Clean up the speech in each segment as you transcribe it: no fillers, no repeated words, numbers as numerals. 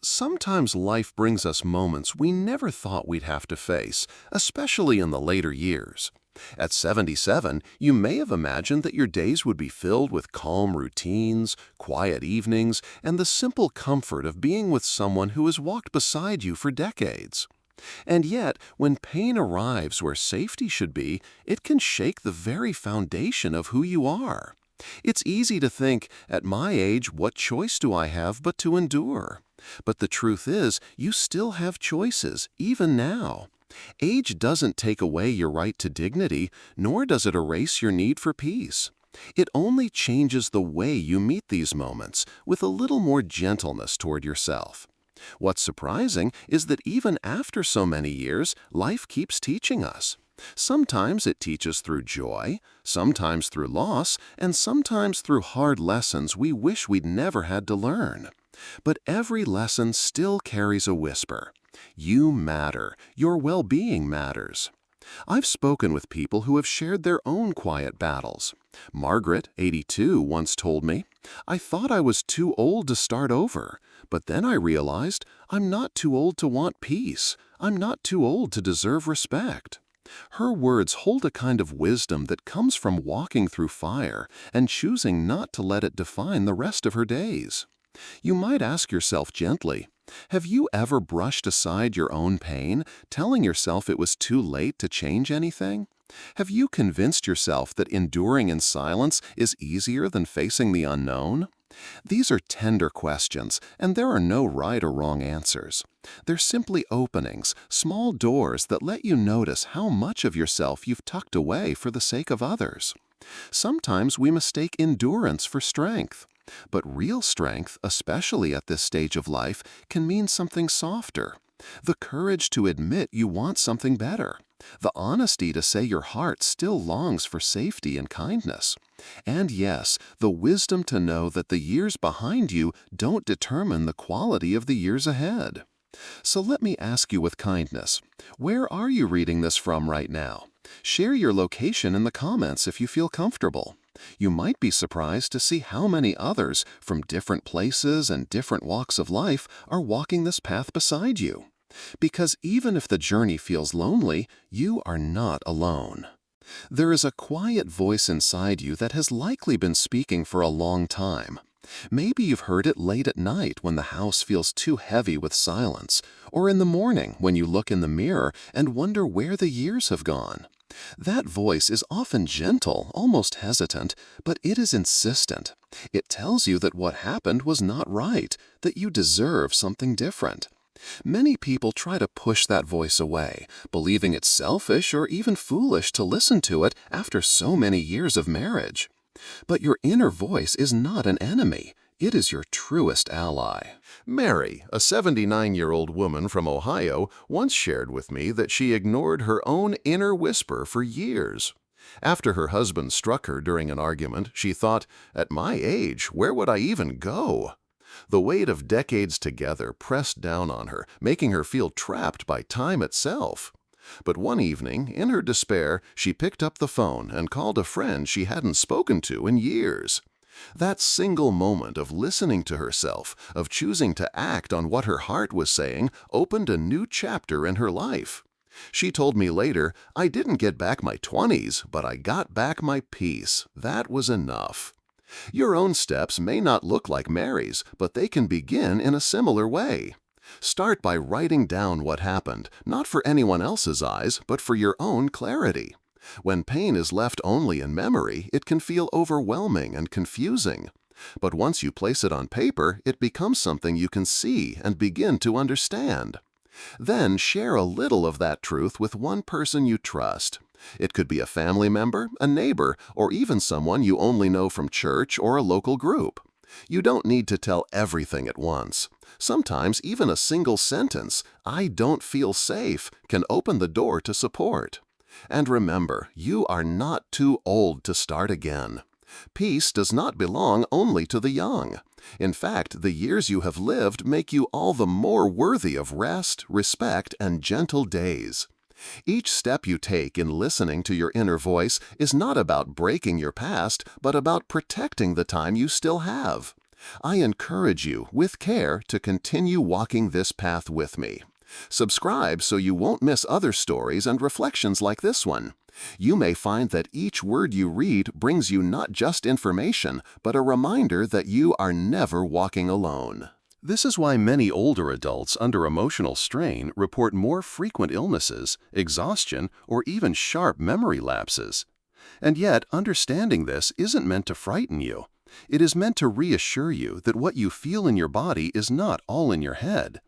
Sometimes life brings us moments we never thought we'd have to face, especially in the later years. At 77, you may have imagined that your days would be filled with calm routines, quiet evenings, and the simple comfort of being with someone who has walked beside you for decades. And yet, when pain arrives where safety should be, it can shake the very foundation of who you are. It's easy to think, at my age, what choice do I have but to endure? But the truth is, you still have choices, even now. Age doesn't take away your right to dignity, nor does it erase your need for peace. It only changes the way you meet these moments, with a little more gentleness toward yourself. What's surprising is that even after so many years, life keeps teaching us. Sometimes it teaches through joy, sometimes through loss, and sometimes through hard lessons we wish we'd never had to learn. But every lesson still carries a whisper. You matter. Your well-being matters. I've spoken with people who have shared their own quiet battles. Margaret, 82, once told me, "I thought I was too old to start over, but then I realized I'm not too old to want peace. I'm not too old to deserve respect." Her words hold a kind of wisdom that comes from walking through fire and choosing not to let it define the rest of her days. You might ask yourself gently, have you ever brushed aside your own pain, telling yourself it was too late to change anything? Have you convinced yourself that enduring in silence is easier than facing the unknown? These are tender questions, and there are no right or wrong answers. They're simply openings, small doors that let you notice how much of yourself you've tucked away for the sake of others. Sometimes we mistake endurance for strength. But real strength, especially at this stage of life, can mean something softer. The courage to admit you want something better. The honesty to say your heart still longs for safety and kindness. And yes, the wisdom to know that the years behind you don't determine the quality of the years ahead. So let me ask you with kindness, where are you reading this from right now? Share your location in the comments if you feel comfortable. You might be surprised to see how many others from different places and different walks of life are walking this path beside you. Because even if the journey feels lonely, you are not alone. There is a quiet voice inside you that has likely been speaking for a long time. Maybe you've heard it late at night when the house feels too heavy with silence, or in the morning when you look in the mirror and wonder where the years have gone. That voice is often gentle, almost hesitant, but it is insistent. It tells you that what happened was not right, that you deserve something different. Many people try to push that voice away, believing it's selfish or even foolish to listen to it after so many years of marriage. But your inner voice is not an enemy. It is your truest ally. Mary, a 79-year-old woman from Ohio, once shared with me that she ignored her own inner whisper for years. After her husband struck her during an argument, she thought, "At my age, where would I even go?" The weight of decades together pressed down on her, making her feel trapped by time itself. But one evening, in her despair, she picked up the phone and called a friend she hadn't spoken to in years. That single moment of listening to herself, of choosing to act on what her heart was saying, opened a new chapter in her life. She told me later, "I didn't get back my 20s, but I got back my peace. That was enough." Your own steps may not look like Mary's, but they can begin in a similar way. Start by writing down what happened, not for anyone else's eyes, but for your own clarity. When pain is left only in memory, it can feel overwhelming and confusing. But once you place it on paper, it becomes something you can see and begin to understand. Then share a little of that truth with one person you trust. It could be a family member, a neighbor, or even someone you only know from church or a local group. You don't need to tell everything at once. Sometimes even a single sentence, "I don't feel safe," can open the door to support. And remember, you are not too old to start again. Peace does not belong only to the young. In fact, the years you have lived make you all the more worthy of rest, respect, and gentle days. Each step you take in listening to your inner voice is not about breaking your past, but about protecting the time you still have. I encourage you, with care, to continue walking this path with me. Subscribe so you won't miss other stories and reflections like this one. You may find that each word you read brings you not just information, but a reminder that you are never walking alone. This is why many older adults under emotional strain report more frequent illnesses, exhaustion, or even sharp memory lapses. And yet, understanding this isn't meant to frighten you. It is meant to reassure you that what you feel in your body is not all in your head.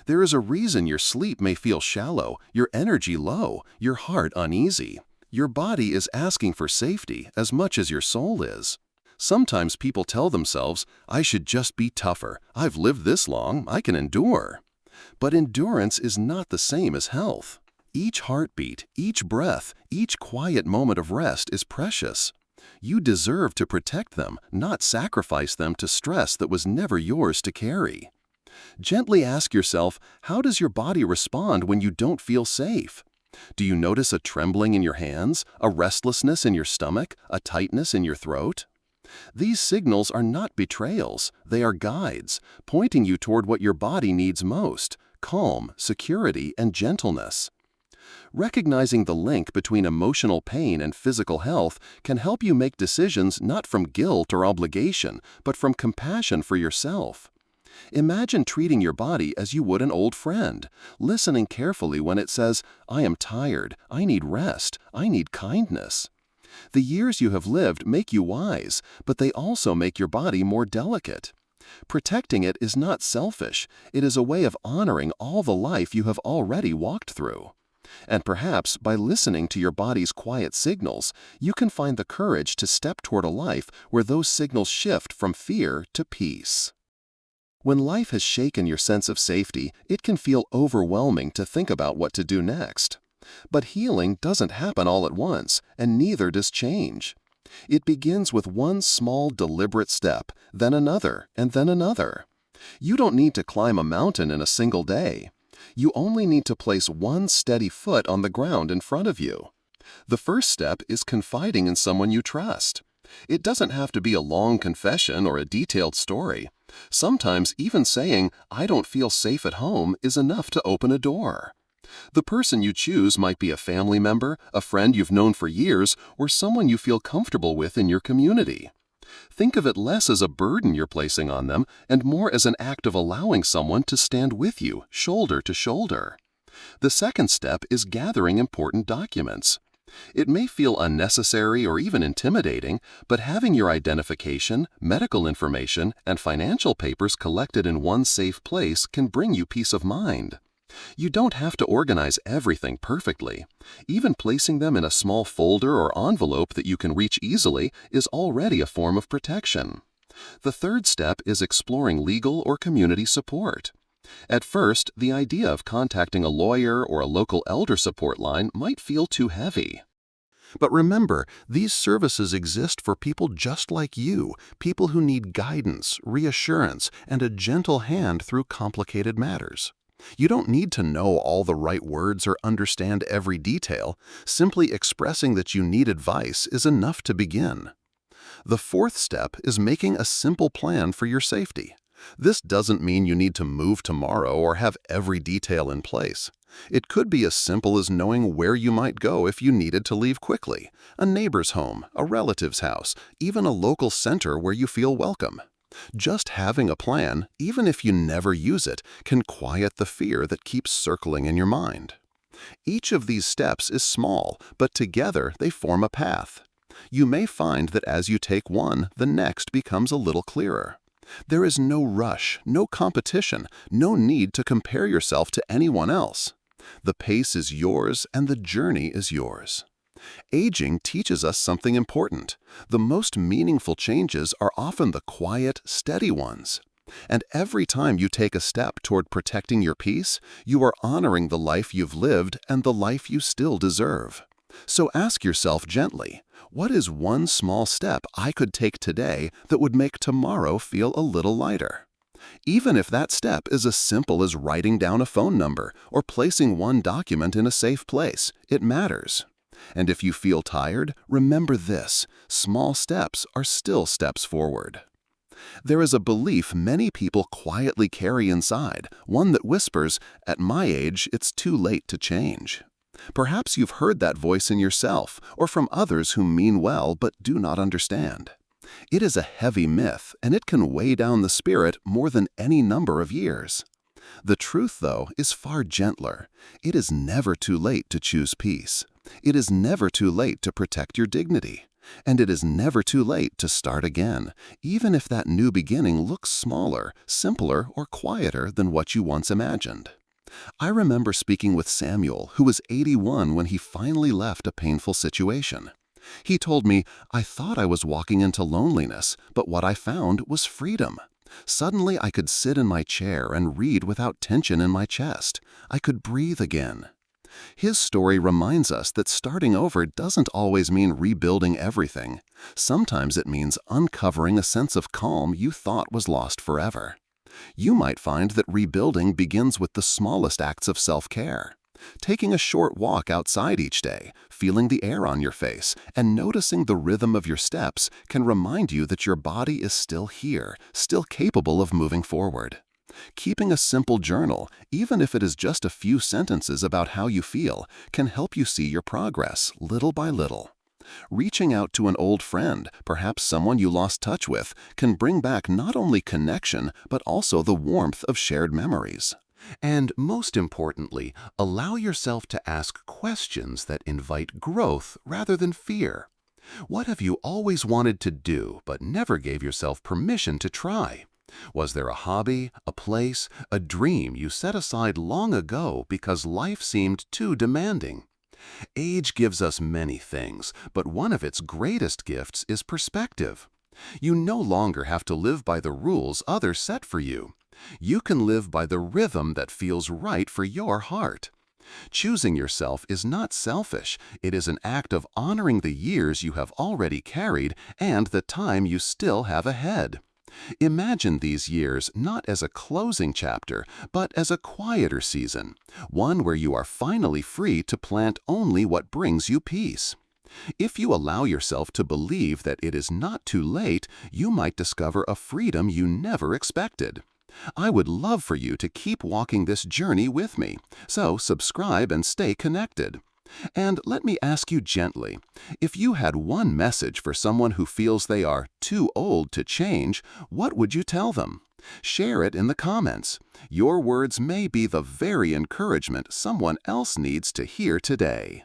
There is a reason your sleep may feel shallow, your energy low, your heart uneasy. Your body is asking for safety as much as your soul is. Sometimes people tell themselves, I should just be tougher. I've lived this long, I can endure. But endurance is not the same as health. Each heartbeat, each breath, each quiet moment of rest is precious. You deserve to protect them, not sacrifice them to stress that was never yours to carry. Gently ask yourself, how does your body respond when you don't feel safe? Do you notice a trembling in your hands, a restlessness in your stomach, a tightness in your throat? These signals are not betrayals, they are guides, pointing you toward what your body needs most: calm, security, and gentleness. Recognizing the link between emotional pain and physical health can help you make decisions not from guilt or obligation, but from compassion for yourself. Imagine treating your body as you would an old friend, listening carefully when it says, I am tired, I need rest, I need kindness. The years you have lived make you wise, but they also make your body more delicate. Protecting it is not selfish, it is a way of honoring all the life you have already walked through. And perhaps by listening to your body's quiet signals, you can find the courage to step toward a life where those signals shift from fear to peace. When life has shaken your sense of safety, it can feel overwhelming to think about what to do next. But healing doesn't happen all at once, and neither does change. It begins with one small, deliberate step, then another, and then another. You don't need to climb a mountain in a single day. You only need to place one steady foot on the ground in front of you. The first step is confiding in someone you trust. It doesn't have to be a long confession or a detailed story. Sometimes even saying, I don't feel safe at home, is enough to open a door. The person you choose might be a family member, a friend you've known for years, or someone you feel comfortable with in your community. Think of it less as a burden you're placing on them and more as an act of allowing someone to stand with you, shoulder to shoulder. The second step is gathering important documents. It may feel unnecessary or even intimidating, but having your identification, medical information, and financial papers collected in one safe place can bring you peace of mind. You don't have to organize everything perfectly. Even placing them in a small folder or envelope that you can reach easily is already a form of protection. The third step is exploring legal or community support. At first, the idea of contacting a lawyer or a local elder support line might feel too heavy. But remember, these services exist for people just like you, people who need guidance, reassurance, and a gentle hand through complicated matters. You don't need to know all the right words or understand every detail. Simply expressing that you need advice is enough to begin. The fourth step is making a simple plan for your safety. This doesn't mean you need to move tomorrow or have every detail in place. It could be as simple as knowing where you might go if you needed to leave quickly: a neighbor's home, a relative's house, even a local center where you feel welcome. Just having a plan, even if you never use it, can quiet the fear that keeps circling in your mind. Each of these steps is small, but together they form a path. You may find that as you take one, the next becomes a little clearer. There is no rush, no competition, no need to compare yourself to anyone else. The pace is yours and the journey is yours. Aging teaches us something important. The most meaningful changes are often the quiet, steady ones. And every time you take a step toward protecting your peace, you are honoring the life you've lived and the life you still deserve. So ask yourself gently, what is one small step I could take today that would make tomorrow feel a little lighter? Even if that step is as simple as writing down a phone number or placing one document in a safe place, it matters. And if you feel tired, remember this: small steps are still steps forward. There is a belief many people quietly carry inside, one that whispers, "At my age, it's too late to change." Perhaps you've heard that voice in yourself or from others who mean well but do not understand. It is a heavy myth, and it can weigh down the spirit more than any number of years. The truth, though, is far gentler. It is never too late to choose peace. It is never too late to protect your dignity. And it is never too late to start again, even if that new beginning looks smaller, simpler, or quieter than what you once imagined. I remember speaking with Samuel, who was 81 when he finally left a painful situation. He told me, "I thought I was walking into loneliness, but what I found was freedom. Suddenly I could sit in my chair and read without tension in my chest. I could breathe again." His story reminds us that starting over doesn't always mean rebuilding everything. Sometimes it means uncovering a sense of calm you thought was lost forever. You might find that rebuilding begins with the smallest acts of self-care. Taking a short walk outside each day, feeling the air on your face, and noticing the rhythm of your steps can remind you that your body is still here, still capable of moving forward. Keeping a simple journal, even if it is just a few sentences about how you feel, can help you see your progress little by little. Reaching out to an old friend, perhaps someone you lost touch with, can bring back not only connection, but also the warmth of shared memories. And most importantly, allow yourself to ask questions that invite growth rather than fear. What have you always wanted to do but never gave yourself permission to try? Was there a hobby, a place, a dream you set aside long ago because life seemed too demanding? Age gives us many things, but one of its greatest gifts is perspective. You no longer have to live by the rules others set for you. You can live by the rhythm that feels right for your heart. Choosing yourself is not selfish. It is an act of honoring the years you have already carried and the time you still have ahead. Imagine these years not as a closing chapter, but as a quieter season, one where you are finally free to plant only what brings you peace. If you allow yourself to believe that it is not too late, you might discover a freedom you never expected. I would love for you to keep walking this journey with me, so subscribe and stay connected. And let me ask you gently, if you had one message for someone who feels they are too old to change, what would you tell them? Share it in the comments. Your words may be the very encouragement someone else needs to hear today.